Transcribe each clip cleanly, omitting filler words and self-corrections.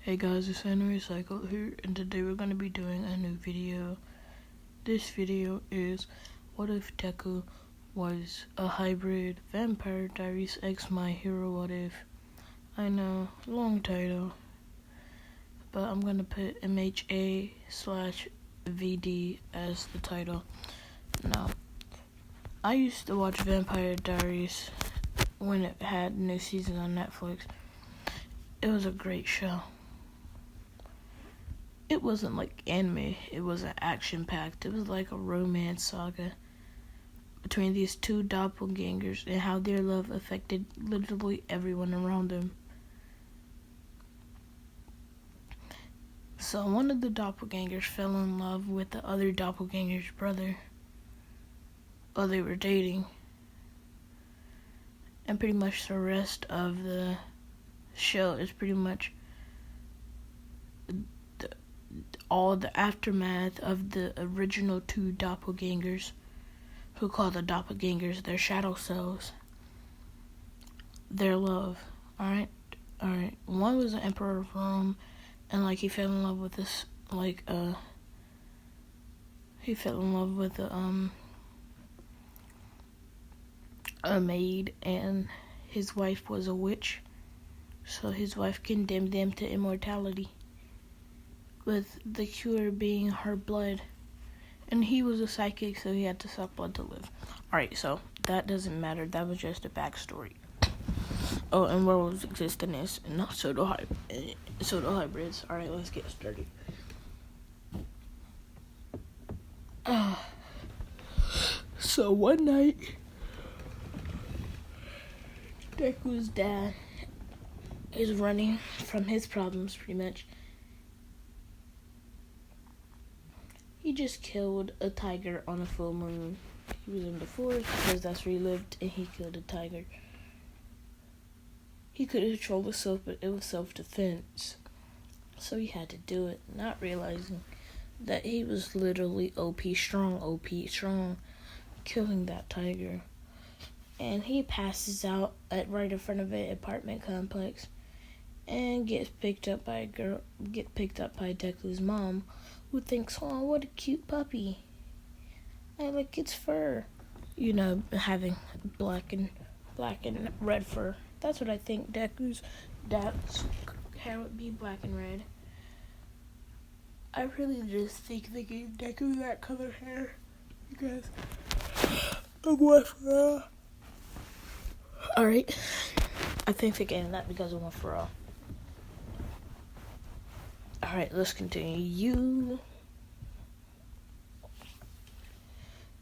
Hey guys, it's Henry Recycled here, and today we're going to be doing a new video. This video is, what if Deku was a hybrid Vampire Diaries X My Hero What If? I know, long title, but I'm going to put MHA/VD as the title. Now, I used to watch Vampire Diaries when it had new seasons on Netflix. It was a great show. It wasn't like anime, it was an action-packed. It was like a romance saga between these two doppelgangers and how their love affected literally everyone around them. So one of the doppelgangers fell in love with the other doppelganger's brother while they were dating. And pretty much the rest of the show is pretty much all the aftermath of the original two doppelgangers, who call the doppelgangers their shadow selves, their love. Alright. One was the Emperor of Rome, and he fell in love with this, he fell in love with a maid, and his wife was a witch, so his wife condemned them to immortality, with the cure being her blood. And he was a psychic, so he had to suck blood to live. Alright, so that doesn't matter. That was just a backstory. Oh, and werewolves exist in this, and not pseudo hybrids. Alright, let's get started. So one night, Deku's dad is running from his problems, pretty much. He just killed a tiger on a full moon. He was in the forest because that's where he lived, and he killed a tiger. He couldn't control himself, but it was self-defense. So he had to do it, not realizing that he was literally OP strong, killing that tiger. And he passes out right in front of an apartment complex and gets picked up by Deku's mom, who thinks, oh, what a cute puppy. I like its fur. You know, having black and red fur. That's what I think. Deku's dad's hair would be black and red. I really just think they gave Deku that color hair because of what fur. Alright. I think they gave him that because of what fur. Alright, let's continue.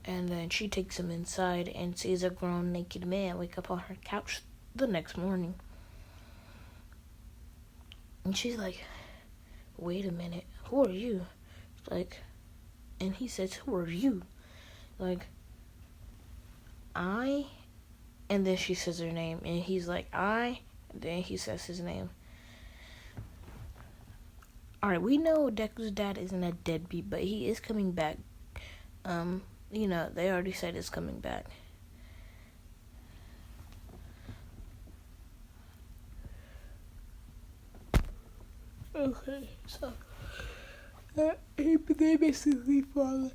And then she takes him inside and sees a grown naked man wake up on her couch the next morning. And she's like, wait a minute, who are you? And he says, who are you? I? And then she says her name, and he's like, I? And then he says his name. Alright, we know Deku's dad isn't a deadbeat, but he is coming back. They already said it's coming back. Okay, so they basically fall.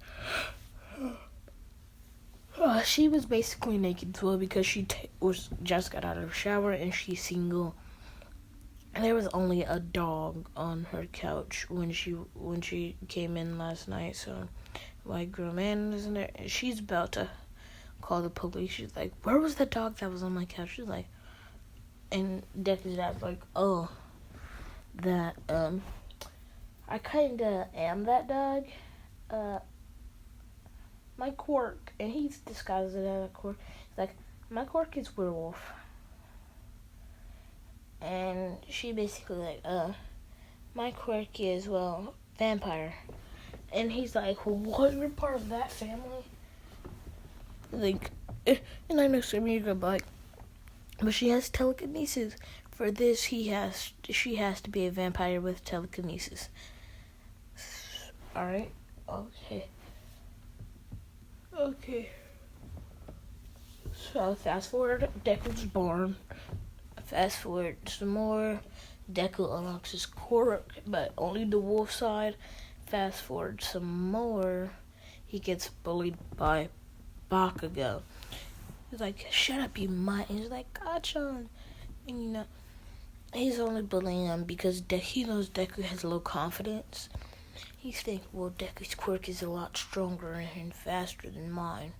She was basically naked as well because she was just got out of the shower and she's single. And there was only a dog on her couch when she came in last night. So, white girl man isn't there? And she's about to call the police. She's like, "Where was the dog that was on my couch?" She's like, and Deku's dad's like, "Oh, that I kinda am that dog. My quirk," and he's disguised it as a quirk. He's like, "My quirk is werewolf." And she basically my quirk is, vampire. And he's like, what? You're part of that family? And I know some of you are like, but she has telekinesis. For this, she has to be a vampire with telekinesis. Alright? Okay. So, fast forward, Deku's born. Fast forward some more. Deku unlocks his quirk, but only the wolf side. Fast forward some more, he gets bullied by Bakugo. He's like, shut up, you mutt. He's like, gotcha. And he's only bullying him because he knows Deku has low confidence. He's thinking, well, Deku's quirk is a lot stronger and faster than mine.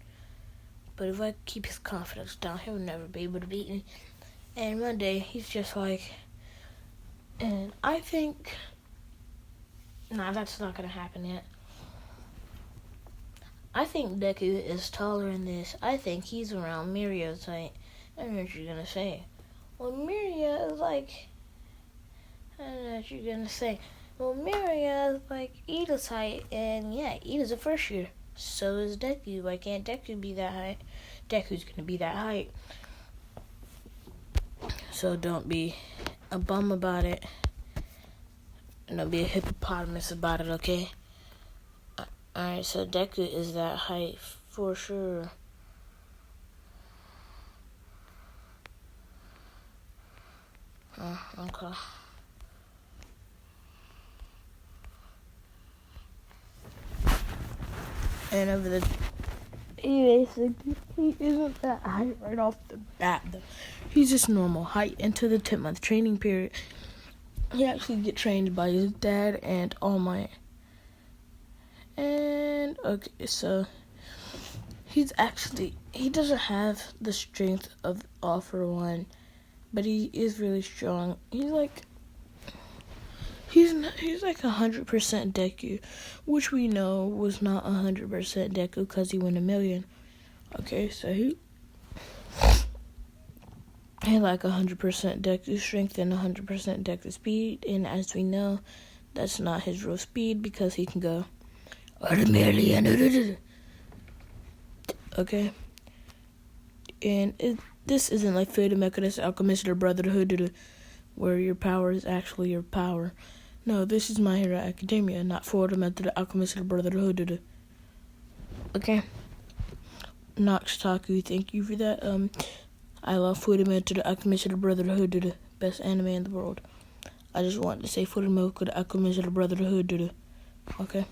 But if I keep his confidence down, he'll never be able to beat me. And one day, he's just like, and I think, that's not going to happen yet. I think Deku is taller than this. I think he's around Mirio's height. I don't know what you're going to say. Well, Miria is like, I don't know what you're going to say. Well, Miria is like Ida's height, and yeah, Ida's a first year. So is Deku. Why can't Deku be that height? Deku's going to be that height. So don't be a bum about it. And don't be a hippopotamus about it, okay? Alright, so Deku is that height for sure. Okay. And over the... He isn't that height right off the bat, though. He's just normal height into the 10-month training period. He actually gets trained by his dad and All Might. And, okay, so... he doesn't have the strength of All For One, but he is really strong. He's like 100% Deku, which we know was not 100% Deku because he won 1,000,000. Okay, so he like 100% Deku strength and 100% Deku speed, and as we know, that's not his real speed because he can go okay, and this isn't like Fate Mechanis Alchemist or Brotherhood, where your power is actually your power. No, this is My Hero Academia, not Florida Method Alchemist or Brotherhood. Okay, Nox Taku, thank you for that. I love Florida Method Alchemist or Brotherhood, best anime in the world. I just wanted to say Florida Method Alchemist or Brotherhood. Okay.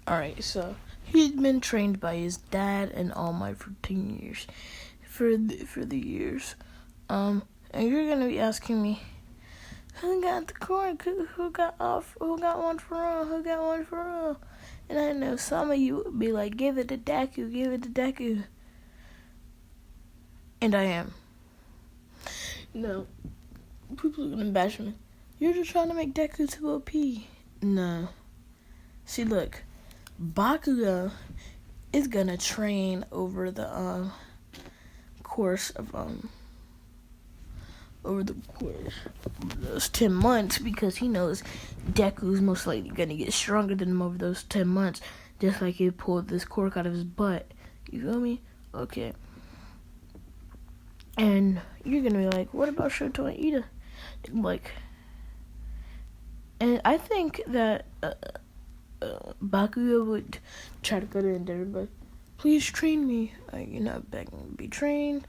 Alright, so he's been trained by his dad and All Might for 10 years. For the years. And you're gonna be asking me, who got the corn? Who got one for all? Who got one for all? And I know some of you would be like, give it to Deku. And I am. No. People are gonna bash me. You're just trying to make Deku too OP. No. See, look. Bakugo is gonna train over the course of those 10 months because he knows Deku's most likely gonna get stronger than him over those 10 months, just like he pulled this cork out of his butt. You feel me? Okay. And you're gonna be like, what about Shoto and Ida? Like, and I think that Bakugo would try to go to Endeavor, but please train me. You're not begging to be trained.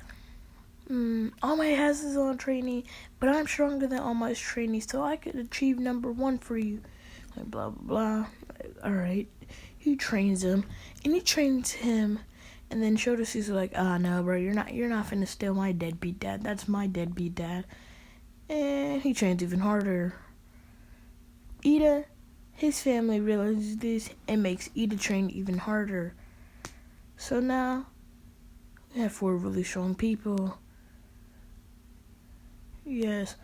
All Might has his own trainee, but I'm stronger than All Might's trainee, so I could achieve number 1 for you. Like, blah, blah, blah. Alright. He trains him, and he trains him, and then Shotosu's like, no, bro, you're not finna steal my deadbeat dad. That's my deadbeat dad. And he trains even harder. Ida, his family realizes this and makes Ida train even harder. So now, we have 4 really strong people. Yes,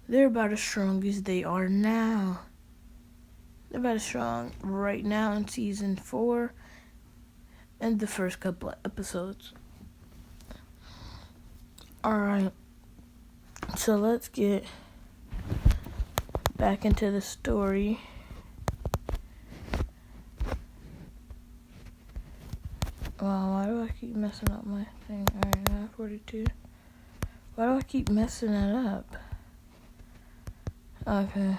they're about as strong as they are now. They're about as strong right now in season 4 and the first couple of episodes. Alright, so let's get back into the story. Wow, why do I keep messing up my thing? Alright, now 42. Why do I keep messing that up? Okay.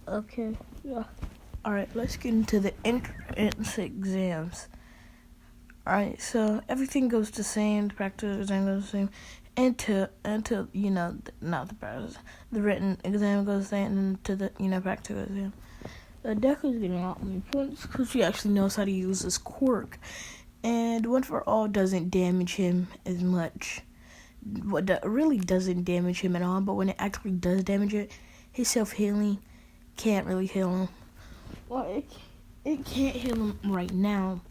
Okay. Yeah. Alright, let's get into the entrance exams. Alright, so everything goes the same. The practice exam goes the same until not the practice. The written exam goes the same until the practical exam. Deku's getting a lot more points because she actually knows how to use this quirk. And One for All doesn't damage him as much. What really doesn't damage him at all, but when it actually does damage it, his self-healing can't really heal him. Well, it can't heal him right now.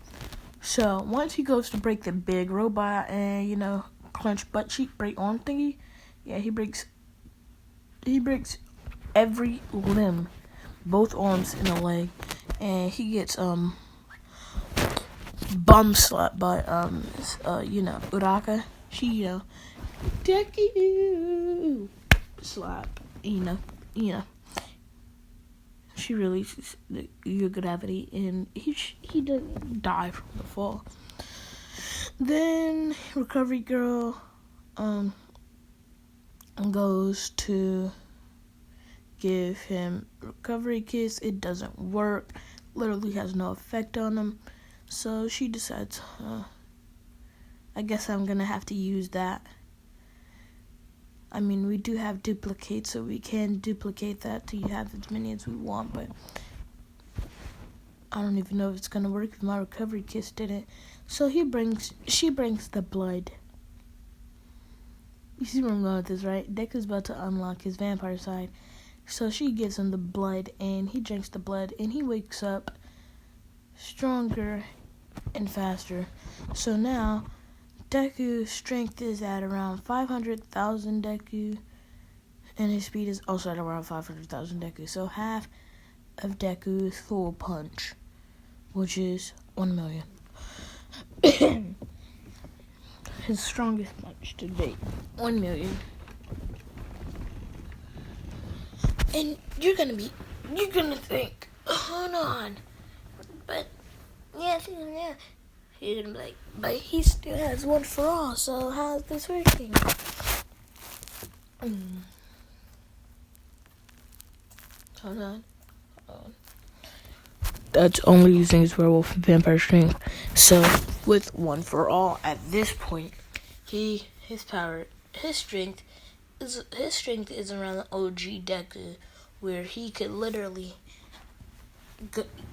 So once he goes to break the big robot and clench butt cheek break arm thingy, yeah, he breaks every limb, both arms and a leg, and he gets bum slapped by Uraka. She Deku slap. She releases the gravity, and he doesn't die from the fall. Then Recovery Girl goes to give him Recovery Kiss. It doesn't work. Literally has no effect on him. So she decides, I guess I'm gonna have to use that. I mean, we do have duplicate, so we can duplicate that to have as many as we want, but I don't even know if it's gonna work if my Recovery Kiss didn't. So she brings the blood. You see where I'm going with this, right? Deku's about to unlock his vampire side. So she gives him the blood, and he drinks the blood, and he wakes up stronger and faster. So now, Deku's strength is at around 500,000 Deku, and his speed is also at around 500,000 Deku. So half of Deku's full punch, which is 1 million. His strongest punch to date, 1 million. And you're gonna think, hold on, but yeah. You're gonna be like, but he still has One for All, so how's this working? Hold on. That's only using his werewolf and vampire strength. So with One for All at this point, his strength is around the OG Deku, where he could literally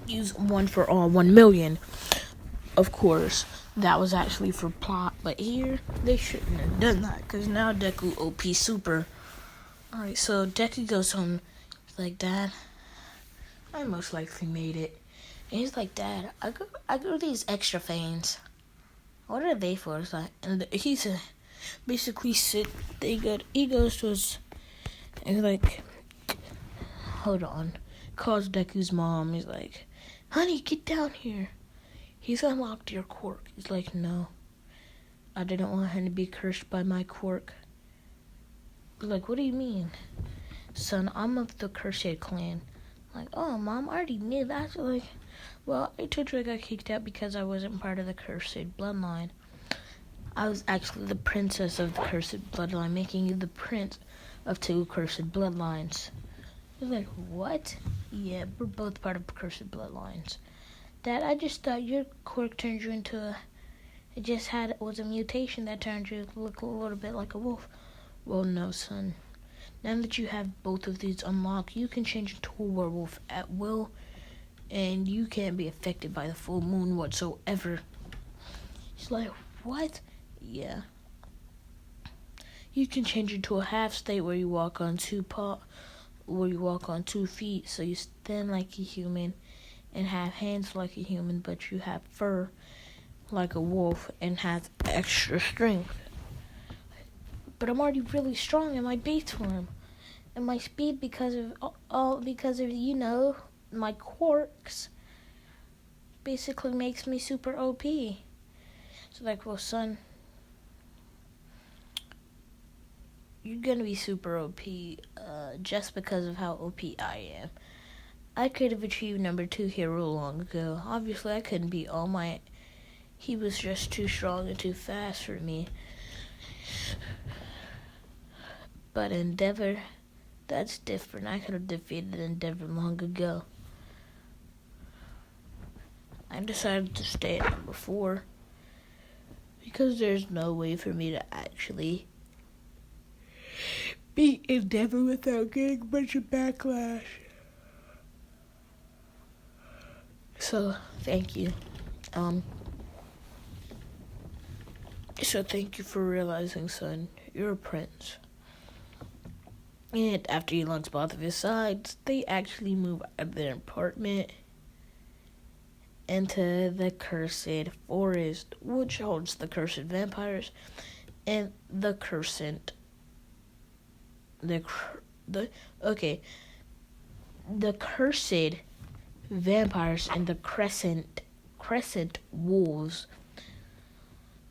use One for All 1 million. Of course, that was actually for plot, but here they shouldn't have done that because now Deku OP super. Alright, so Deku goes home. He's like, Dad, I most likely made it. And he's like, Dad, I got these extra fans. What are they for? It's like, and he's basically he goes to his, and he's like, hold on, calls Deku's mom. He's like, honey, get down here. He's unlocked your quirk. He's like, no, I didn't want him to be cursed by my quirk. He's like, what do you mean? Son, I'm of the Cursed clan. I'm like, oh, Mom, I already knew that. So like, well, I told you I got kicked out because I wasn't part of the Cursed bloodline. I was actually the princess of the Cursed bloodline, making you the prince of 2 Cursed bloodlines. He's like, what? Yeah, we're both part of Cursed bloodlines. Dad, I just thought your quirk turned you into was a mutation that turned you to look a little bit like a wolf. Well, no, son. Now that you have both of these unlocked, you can change into a werewolf at will, and you can't be affected by the full moon whatsoever. He's like, what? Yeah. You can change into a half state where you walk on 2 feet, so you stand like a human and have hands like a human, but you have fur like a wolf and have extra strength. But I'm already really strong in my base form, and my speed because of my quirks basically makes me super OP. So like, well, son, you're gonna be super OP just because of how OP I am. I could have achieved number 2 hero long ago. Obviously, I couldn't beat All Might. He was just too strong and too fast for me. But Endeavor, that's different. I could have defeated Endeavor long ago. I decided to stay at number 4 because there's no way for me to actually beat Endeavor without getting a bunch of backlash. So, thank you. So thank you for realizing, son, you're a prince. And after he lunks both of his sides, they actually move out of their apartment into the cursed forest, which holds the cursed vampires and the cursed the cursed vampires and the crescent wolves.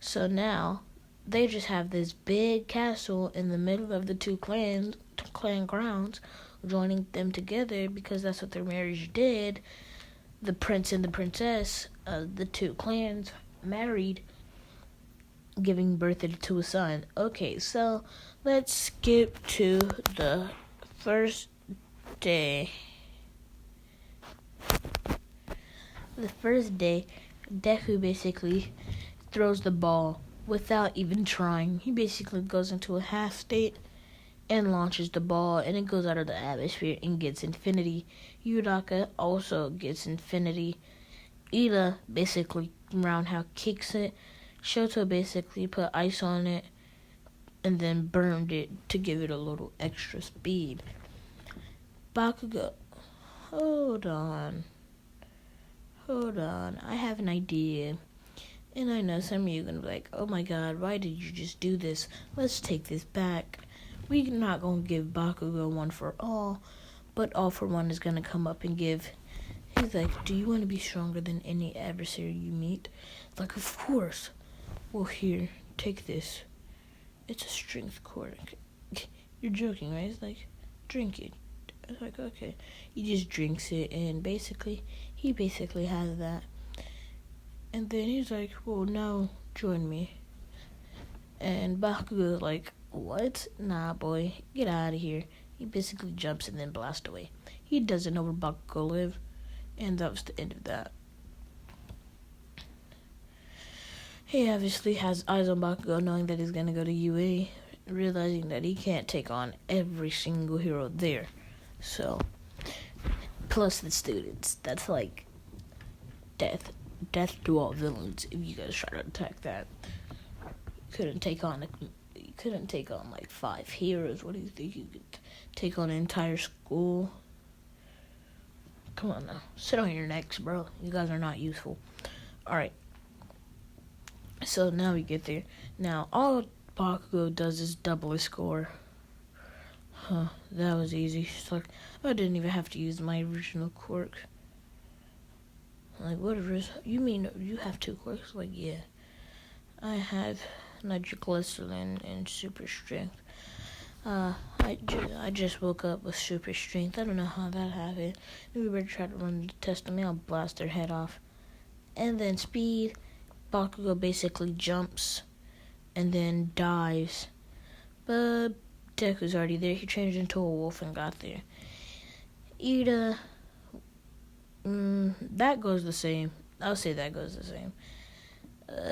So now they just have this big castle in the middle of the two clan grounds, joining them together because that's what their marriage did. The prince and the princess, the two clans married, giving birth to a son. Okay, so let's skip to the first day. The first day, Deku basically throws the ball without even trying. He basically goes into a half state and launches the ball, and it goes out of the atmosphere and gets infinity. Yuraka also gets infinity. Ida basically roundhouse kicks it. Shoto basically put ice on it and then burned it to give it a little extra speed. Bakugo, hold on. I have an idea. And I know some of you are going to be like, oh my god, why did you just do this? Let's take this back. We're not going to give Bakugo one for all, but all for one is going to come up and give. He's like, do you want to be stronger than any adversary you meet? Like, of course. Well, here, take this. It's a strength cord. You're joking, right? It's like, drink it. It's like, okay. He just drinks it, and he basically has that. And then he's like, well, now join me. And Bakugo's like, what? Nah, boy, get out of here. He basically jumps and then blasts away. He doesn't know where Bakugo lives. And that was the end of that. He obviously has eyes on Bakugo, knowing that he's going to go to UA, realizing that he can't take on every single hero there. So, plus the students. That's like death to all villains if you guys try to attack that. You couldn't take on like 5 heroes. What do you think? You could take on an entire school? Come on now, sit on your necks, bro. You guys are not useful. Alright, so now we get there. Now all Bakugo does is double his score. That was easy. It's like, I didn't even have to use my original quirk. Like, whatever. You mean you have 2 quirks? Like, yeah. I have nitroglycerin and super strength. I just woke up with super strength. I don't know how that happened. If we better try to run the test on me, I'll blast their head off. And then speed. Bakugo basically jumps and then dives. But Deku's already there. He changed into a wolf and got there. Ida, that goes the same. I'll say that goes the same.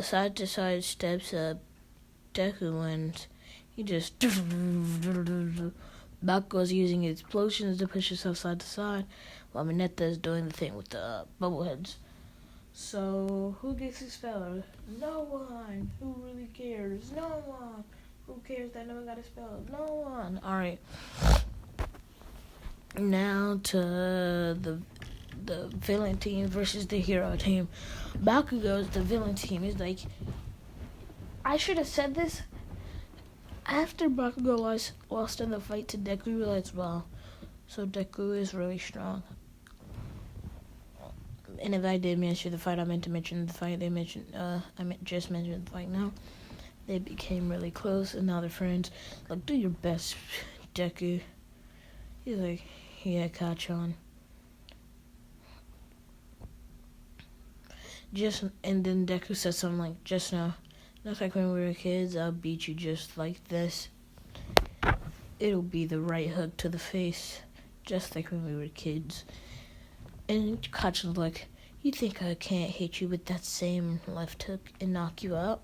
Side to side steps up. Deku wins. He just Bakugo's using his explosions to push himself side to side, while Mineta is doing the thing with the bubble heads. So who gets expelled? No one. Who really cares? No one. Who cares that no one got expelled? No one. All right. Now to the villain team versus the hero team. Bakugo's the villain team. Is like, I should have said this. After Bakugo lost in the fight to Deku, we realized, well, so Deku is really strong. And if I did mention the fight, I meant to mention the fight. Just mentioned the fight now. They became really close, and now they're friends. Like, do your best, Deku. He's like, yeah, Kachan. And then Deku says something like, just now. Looks like when we were kids, I'll beat you just like this. It'll be the right hook to the face, just like when we were kids. And Kachan's like, you think I can't hit you with that same left hook and knock you out?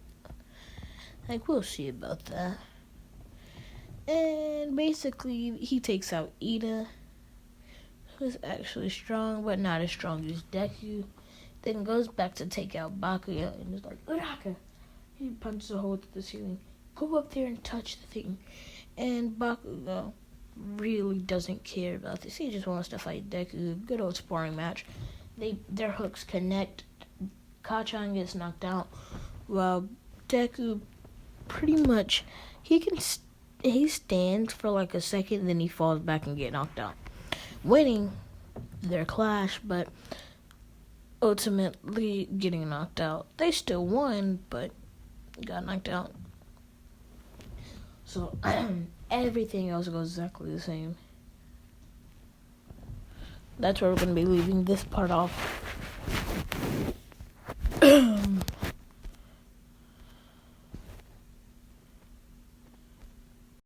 Like, we'll see about that. And basically, he takes out Ida, who's actually strong, but not as strong as Deku. Then goes back to take out Bakuya, and is like, Uraka! He punches a hole through the ceiling. Go up there and touch the thing. And Bakuya really doesn't care about this. He just wants to fight Deku. Good old sparring match. Their hooks connect. Kachan gets knocked out, while Deku pretty much, he stands for like a second, then he falls back and get knocked out, winning their clash, but ultimately getting knocked out. They still won, but got knocked out. So everything else goes exactly the same. That's where we're going to be leaving this part off.